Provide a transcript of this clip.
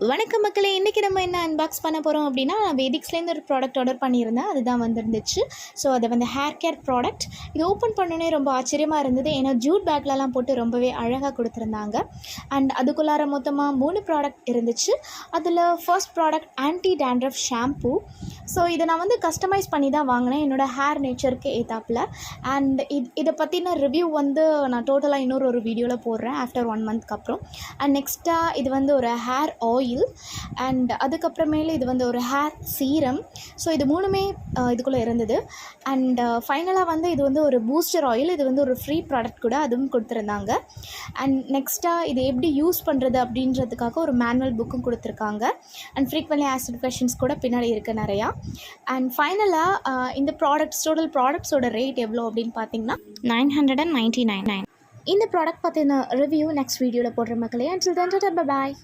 வணக்கம் மக்களே, இன்றைக்கி நம்ம என்ன அன்பாக்ஸ் பண்ண போகிறோம் அப்படின்னா, நான் வேதிக்ஸ்லேருந்து ஒரு ப்ராடக்ட் ஆர்டர் பண்ணியிருந்தேன். அதுதான் வந்துருந்துச்சு. ஸோ அதை வந்து ஹேர் கேர் ப்ராடக்ட். இது ஓப்பன் பண்ணோன்னே ரொம்ப ஆச்சரியமாக இருந்தது. ஏன்னா ஜூட் பேக்லலாம் போட்டு ரொம்பவே அழகாக கொடுத்துருந்தாங்க. அண்ட் அதுக்குள்ளார மொத்தமாக 3 ப்ராடக்ட் இருந்துச்சு. அதில் first product anti dandruff shampoo. So இதை நான் வந்து கஸ்டமைஸ் பண்ணி தான் வாங்கினேன், என்னோடய ஹேர் நேச்சருக்கு ஏற்றாப்பில். அண்ட் இதை பற்றின ரிவ்யூ வந்து நான் டோட்டலாக இன்னொரு வீடியோவில் போடுறேன் ஆஃப்டர் 1 மந்த்க்கு அப்புறம். அண்ட் நெக்ஸ்ட்டாக இது வந்து ஒரு ஹேர் ஆயில். அண்ட் அதுக்கப்புறமேல இது வந்து ஒரு ஹேர் சீரம். ஸோ இது 3மே இதுக்குள்ளே இருந்தது. அண்ட் ஃபைனலாக வந்து இது வந்து ஒரு பூஸ்டர் ஆயில். இது வந்து ஒரு ஃப்ரீ ப்ராடக்ட் கூட, அதுவும் கொடுத்துருந்தாங்க. அண்ட் நெக்ஸ்ட்டாக இது எப்படி யூஸ் பண்ணுறது அப்படின்றதுக்காக ஒரு மேனுவல் புக்கும் கொடுத்துருக்காங்க. அண்ட் ஃப்ரீக்வென்ட்லி ஆஸ்க்டு கொஷின்ஸ் கூட பின்னாடி இருக்குது நிறையா. அண்ட் ஃபைனலாக இந்த டோட்டல் ப்ராடக்ட்ஸோட ரேட் எவ்வளோ அப்படின்னு பார்த்தீங்கன்னா 999. இந்த ப்ராடக்ட் பற்றின ரிவ்யூ நெக்ஸ்ட் வீடியோவில் போடுற மக்களே. Until then Tata, bye bye.